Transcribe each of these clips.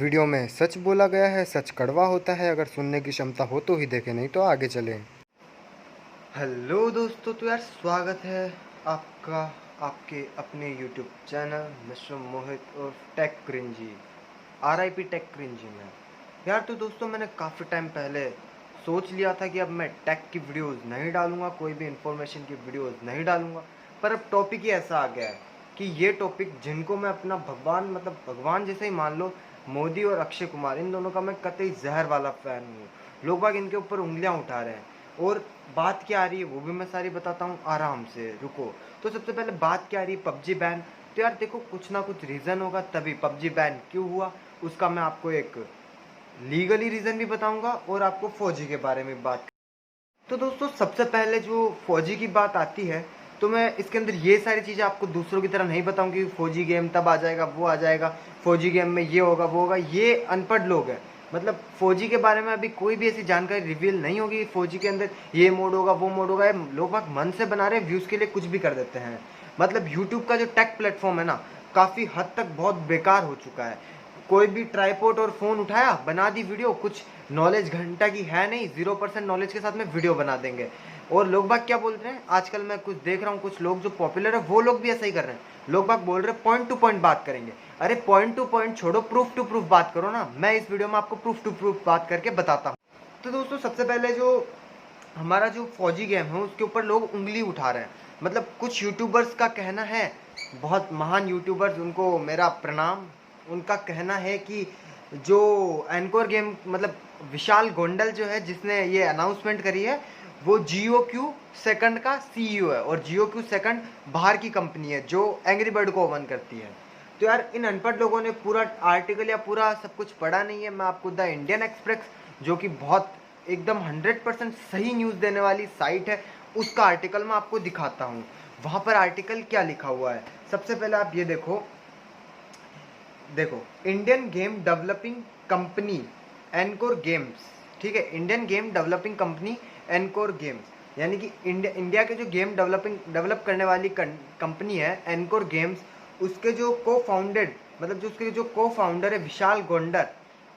Video में सच बोला गया है, सच कड़वा होता है। अगर सुनने की क्षमता हो तो ही देखें, नहीं तो आगे चलें। हेलो दोस्तों, तो यार स्वागत है आपका आपके अपने यूट्यूब चैनल मिस्टर मोहित और tech cringy, RIP tech cringy में। यार तो दोस्तों, मैंने काफ़ी टाइम पहले सोच लिया था कि अब मैं टेक की वीडियोस नहीं डालूंगा, कोई भी इंफॉर्मेशन की वीडियोस नहीं डालूंगा। पर अब टॉपिक ही ऐसा आ गया है कि ये टॉपिक, जिनको मैं अपना भगवान मतलब भगवान जैसे ही मान लो, मोदी और अक्षय कुमार, इन दोनों का मैं कतई जहर वाला फ़ैन हूँ। लोग बाग इनके ऊपर उंगलियाँ उठा रहे हैं और बात क्या आ रही है वो भी मैं सारी बताता हूँ, आराम से रुको। तो सबसे पहले बात क्या आ रही है, पबजी बैन। तो यार देखो, कुछ ना कुछ रीज़न होगा तभी पबजी बैन क्यों हुआ, उसका मैं आपको एक लीगली रीज़न भी बताऊंगा और आपको फौजी के बारे में बात। तो दोस्तों, सबसे पहले जो फौजी की बात आती है, तो मैं इसके अंदर ये सारी चीज़ें आपको दूसरों की तरह नहीं बताऊंगी कि फौजी गेम तब आ जाएगा, वो आ जाएगा, फौजी गेम में ये होगा वो होगा। ये अनपढ़ लोग हैं, मतलब फौजी के बारे में अभी कोई भी ऐसी जानकारी रिवील नहीं होगी। फौजी के अंदर ये मोड होगा वो मोड होगा, लोग बाग मन से बना रहे हैं, व्यूज़ के लिए कुछ भी कर देते हैं। मतलब यूट्यूब का जो टेक प्लेटफॉर्म है ना, काफ़ी हद तक बहुत बेकार हो चुका है। कोई भी ट्राईपोड और फ़ोन उठाया, बना दी वीडियो, कुछ नॉलेज घंटा की है नहीं, 0% नॉलेज के साथ में वीडियो बना देंगे। और लोग बाग क्या बोल रहे हैं आजकल, मैं कुछ देख रहा हूँ, कुछ लोग जो पॉपुलर है वो लोग भी ऐसा ही कर रहे हैं। लोग बाग बोल रहे हैं पॉइंट टू पॉइंट बात करेंगे। अरे पॉइंट टू पॉइंट छोड़ो, प्रूफ टू प्रूफ बात करो ना। मैं इस वीडियो में आपको प्रूफ टू प्रूफ बात करके बताता हूँ। तो दोस्तों, सबसे पहले जो हमारा जो फौजी गेम है उसके ऊपर लोग उंगली उठा रहे हैं। मतलब कुछ यूट्यूबर्स का कहना है, बहुत महान यूट्यूबर्स, उनको मेरा प्रणाम। उनका कहना है कि जो एनकोर गेम मतलब विशाल गोंडल जो है, जिसने ये अनाउंसमेंट करी है, वो GOQ सेकंड का CEO है। और GOQ सेकंड बाहर की कंपनी है जो एंग्री बर्ड को ओवन करती है। तो यार इन अनपढ़ लोगों ने पूरा आर्टिकल या पूरा सब कुछ पढ़ा नहीं है। मैं आपको द इंडियन एक्सप्रेस, जो कि बहुत एकदम 100% सही न्यूज़ देने वाली साइट है, उसका आर्टिकल मैं आपको दिखाता हूँ। वहाँ पर आर्टिकल क्या लिखा हुआ है, सबसे पहले आप ये देखो। Indian game developing company encore games, ठीक है, Indian game developing company encore games, यानी कि इंडिया के जो गेम डेवलप करने वाली कंपनी है एनकोर गेम्स, उसके जो को फाउंडर है विशाल गोंडल,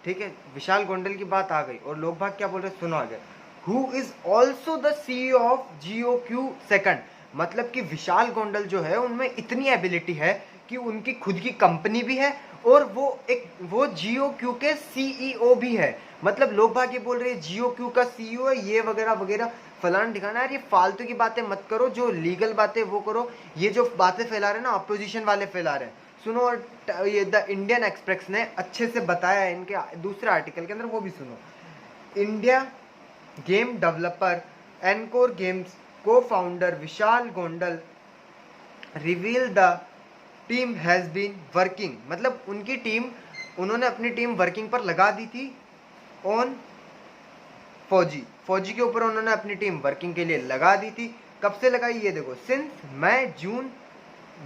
ठीक है, विशाल गोंडल की बात आ गई। और लोग भाग क्या बोल रहे हैं, सुनो आगे। Who is also the CEO of GOQ second, मतलब कि विशाल गोंडल जो है, उनमें इतनी एबिलिटी है कि उनकी खुद की कंपनी भी है और वो GOQ के CEO भी है। मतलब लोग भाग ये बोल रहे हैं GOQ का CEO है ये वगैरह वगैरह, फलाना ठिकाना। यार ये फालतू की बातें मत करो, जो लीगल बातें वो करो। ये जो बातें फैला रहे हैं ना, अपोजिशन वाले फैला रहे हैं, सुनो। और ये द इंडियन एक्सप्रेस ने अच्छे से बताया है इनके दूसरे आर्टिकल के अंदर, वो भी सुनो। India game developer nCore Games को founder Vishal Gondal reveal the team has been working, मतलब उनकी टीम, उन्होंने अपनी टीम वर्किंग पर लगा दी थी ऑन फौजी के ऊपर उन्होंने अपनी टीम वर्किंग के लिए लगा दी थी। कब से लगाई, ये देखो, सिंस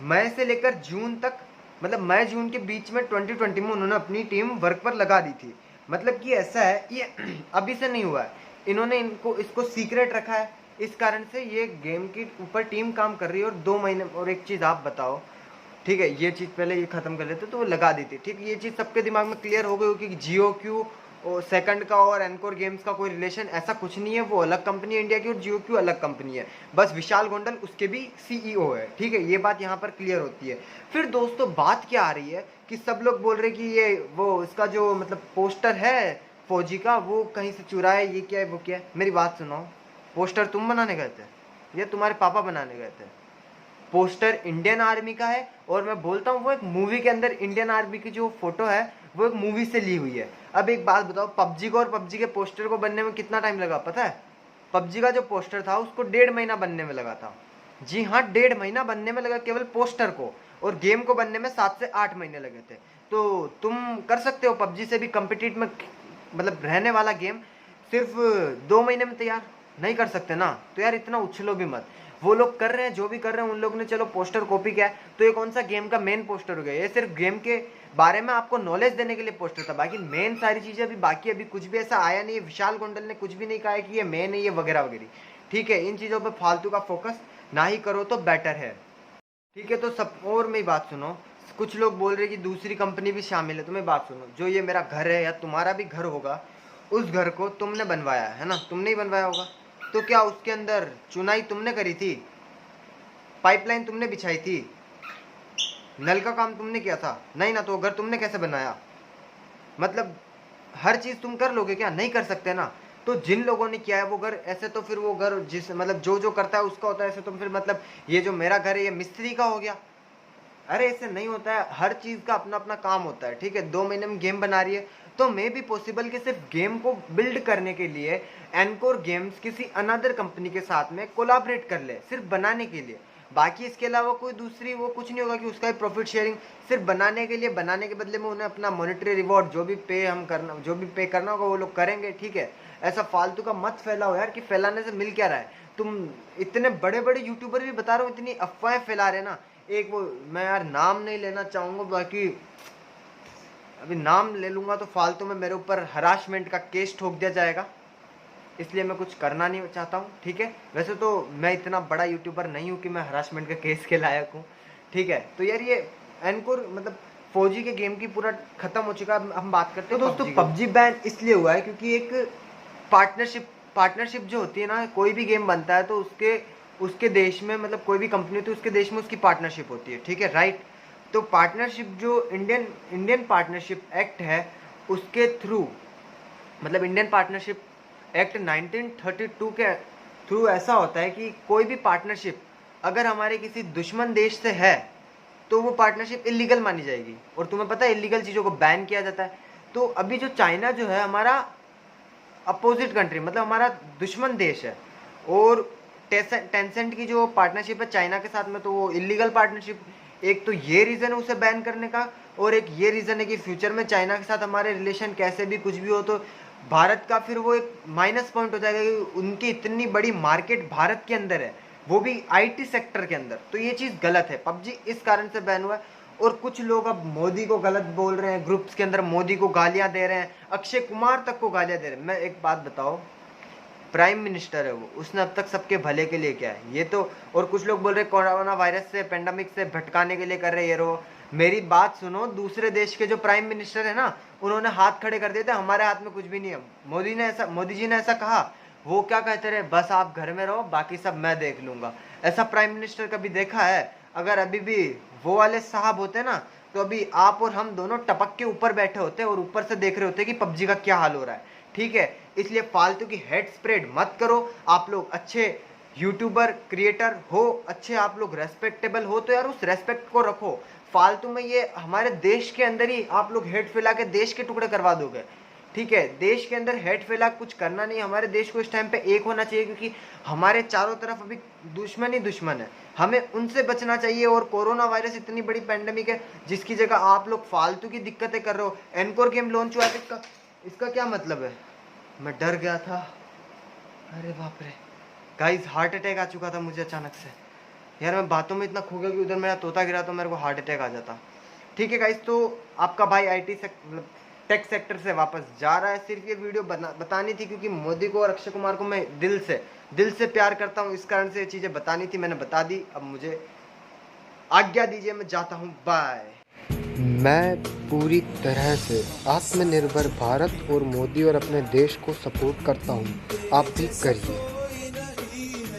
मई से लेकर जून तक, मतलब मई जून के बीच में 2020 में उन्होंने अपनी टीम वर्क पर लगा दी थी। मतलब कि ऐसा है, ये अभी से नहीं हुआ है, इन्होंने इसको सीक्रेट रखा है। इस कारण से ये गेम के ऊपर टीम काम कर रही है। और 2 महीने, और एक चीज़ आप बताओ, ठीक है, ये चीज़ पहले ये ख़त्म कर लेते तो वो लगा दी थी, ठीक। ये चीज़ सबके दिमाग में क्लियर हो गई होगी कि GOQ और सेकंड का और एनकोर गेम्स का कोई रिलेशन ऐसा कुछ नहीं है। वो अलग कंपनी है इंडिया की और GOQ अलग कंपनी है, बस विशाल गोंडल उसके भी CEO है, ठीक है। ये बात यहाँ पर क्लियर होती है। फिर दोस्तों, बात क्या आ रही है कि सब लोग बोल रहे हैं कि ये वो इसका जो मतलब पोस्टर है फौजी का, वो कहीं से चुरा है, ये क्या है वो क्या है। मेरी बात सुनो, पोस्टर तुम बनाने गए थे या तुम्हारे पापा बनाने गए थे? पोस्टर इंडियन आर्मी का है, और मैं बोलता हूँ वो एक मूवी के अंदर इंडियन आर्मी की जो फोटो है वो एक मूवी से ली हुई है। अब एक बात बताओ, पबजी को और पबजी के पोस्टर को बनने में कितना टाइम लगा पता है? पबजी का जो पोस्टर था उसको 1.5 महीना बनने में लगा था। जी हाँ, 1.5 महीना बनने में लगा केवल पोस्टर को, और गेम को बनने में 7 से 8 महीने लगे थे। तो तुम कर सकते हो पबजी से भी कम्पिटिट में मतलब रहने वाला गेम सिर्फ 2 महीने में तैयार नहीं कर सकते ना? तो यार इतना उछलो भी मत। वो लोग कर रहे हैं जो भी कर रहे हैं, उन लोगों ने चलो पोस्टर कॉपी किया है, तो ये कौन सा गेम का मेन पोस्टर हो गया? ये सिर्फ गेम के बारे में आपको नॉलेज देने के लिए पोस्टर था, बाकी मेन सारी चीजें अभी बाकी, अभी कुछ भी ऐसा आया नहीं है। विशाल गोंडल ने कुछ भी नहीं कहा है कि ये मेन है, ये वगैरह वगैरह, ठीक है। इन चीजों पर फालतू का फोकस ना ही करो तो बेटर है, ठीक है। तो सब, और मेरी बात सुनो, कुछ लोग बोल रहे कि दूसरी कंपनी भी शामिल है। तुम्हें बात सुनो, जो ये मेरा घर है या तुम्हारा भी घर होगा, उस घर को तुमने बनवाया है ना, तुमने ही बनवाया होगा। तो क्या उसके अंदर चुनाई तुमने करी थी? पाइपलाइन तुमने बिछाई थी? नल का काम तुमने किया था? नहीं ना, तो घर तुमने कैसे बनाया? मतलब हर चीज तुम कर लोगे क्या? नहीं कर सकते ना। तो जिन लोगों ने किया है वो घर, ऐसे तो फिर वो घर जिस मतलब जो जो करता है उसका होता है, ऐसे तो फिर मतलब ये जो मेरा घर है ये मिस्त्री का हो गया। अरे ऐसे नहीं होता है, हर चीज का अपना अपना काम होता है। ठीक है, 2 महीने में गेम बना रही है तो मे भी पॉसिबल कि सिर्फ गेम को बिल्ड करने के लिए एनकोर गेम्स किसी अनदर कंपनी के साथ में कोलाबरेट कर ले, सिर्फ बनाने के लिए। बाकी इसके अलावा कोई दूसरी वो कुछ नहीं होगा कि उसका प्रॉफिट शेयरिंग सिर्फ बनाने के लिए, बनाने के बदले में उन्हें अपना मॉनेटरी रिवॉर्ड जो भी पे करना होगा वो लोग करेंगे। ठीक है, ऐसा फालतू का मत फैलाओ यार, कि फैलाने से मिल क्या रहा है? तुम इतने बड़े बड़े यूट्यूबर भी बता रहे हो इतनी अफवाहें फैला रहे ना। एक वो, मैं यार नाम नहीं लेना चाहूंगा, बाकी अभी नाम ले लूंगा तो फालतू में मेरे ऊपर हरासमेंट का केस ठोक दिया जाएगा, इसलिए मैं कुछ करना नहीं चाहता हूँ। ठीक है, वैसे तो मैं इतना बड़ा यूट्यूबर नहीं हूँ कि मैं हरासमेंट के केस के लायक हूँ। ठीक है, तो यार ये एनकोर मतलब 4G के गेम की पूरा खत्म हो चुका है। हम बात करते हैं। तो दोस्तों पबजी बैन इसलिए हुआ है क्योंकि एक पार्टनरशिप जो होती है ना, कोई भी गेम बनता है तो उसके देश में, मतलब कोई भी कंपनी होती है उसके देश में उसकी पार्टनरशिप होती है। ठीक है, राइट। तो पार्टनरशिप जो इंडियन पार्टनरशिप एक्ट है उसके थ्रू, मतलब इंडियन पार्टनरशिप एक्ट 1932 के थ्रू ऐसा होता है कि कोई भी पार्टनरशिप अगर हमारे किसी दुश्मन देश से है तो वो पार्टनरशिप इलीगल मानी जाएगी। और तुम्हें पता है इलीगल चीज़ों को बैन किया जाता है। तो अभी जो चाइना जो है हमारा अपोजिट कंट्री, मतलब हमारा दुश्मन देश है, और टेंसेंट की जो पार्टनरशिप है चाइना के साथ में, तो वो इलीगल पार्टनरशिप। एक तो ये रीज़न है उसे बैन करने का, और एक ये रीज़न है कि फ्यूचर में चाइना के साथ हमारे रिलेशन कैसे भी कुछ भी हो तो भारत का फिर वो एक माइनस पॉइंट हो जाएगा कि उनकी इतनी बड़ी मार्केट भारत के अंदर है, वो भी आईटी सेक्टर के अंदर। तो ये चीज़ गलत है, पबजी इस कारण से बैन हुआ है। और कुछ लोग अब मोदी को गलत बोल रहे हैं, ग्रुप्स के अंदर मोदी को गालियां दे रहे हैं, अक्षय कुमार तक को गालियां दे रहे हैं। मैं एक बात बताओ, प्राइम मिनिस्टर है वो, उसने अब तक सबके भले के लिए क्या है ये तो। और कुछ लोग बोल रहे कोरोना वायरस से, पेंडेमिक से भटकाने के लिए कर रहे ये रो। मेरी बात सुनो, दूसरे देश के जो प्राइम मिनिस्टर है ना, उन्होंने हाथ खड़े कर दिए थे, हमारे हाथ में कुछ भी नहीं है। मोदी जी ने ऐसा कहा, वो क्या कहते रहे, बस आप घर में रहो बाकी सब मैं देख लूंगा। ऐसा प्राइम मिनिस्टर कभी देखा है? अगर अभी भी वो वाले साहब होते ना, तो अभी आप और हम दोनों टपक के ऊपर बैठे होते और ऊपर से देख रहे होते कि पबजी का क्या हाल हो रहा है। ठीक है, इसलिए फालतू की हेड स्प्रेड मत करो। आप लोग अच्छे यूट्यूबर क्रिएटर हो, अच्छे आप लोग रेस्पेक्टेबल हो, तो यार उस रेस्पेक्ट को रखो। फालतू में ये हमारे देश के अंदर ही आप लोग हेड फैला के देश के टुकड़े करवा दोगे। ठीक है, देश के अंदर हेड फैला कुछ करना नहीं। हमारे देश को इस टाइम पे एक होना चाहिए, क्योंकि हमारे चारों तरफ अभी दुश्मन ही दुश्मन है, हमें उनसे बचना चाहिए। और कोरोना वायरस इतनी बड़ी पैंडेमिक है जिसकी जगह आप लोग फालतू की दिक्कतें कर रहे हो। एनकोर गेम लॉन्च हुआ है, इसका क्या मतलब है? मैं डर गया था, अरे बाप रे गाइस, हार्ट अटैक आ चुका था मुझे अचानक से। यार मैं बातों में इतना खो गया कि उधर मेरा तोता गिरा तो मेरे को हार्ट अटैक आ जाता। ठीक है गाइस, तो आपका भाई मतलब टेक सेक्टर से वापस जा रहा है। सिर्फ ये वीडियो बतानी थी क्योंकि मोदी को और अक्षय कुमार को मैं दिल से प्यार करता हूँ, इस कारण से ये चीज़ें बतानी थी, मैंने बता दी। अब मुझे आज्ञा दीजिए, मैं जाता हूँ, बाय। मैं पूरी तरह से आत्मनिर्भर भारत और मोदी और अपने देश को सपोर्ट करता हूँ, आप भी करिए।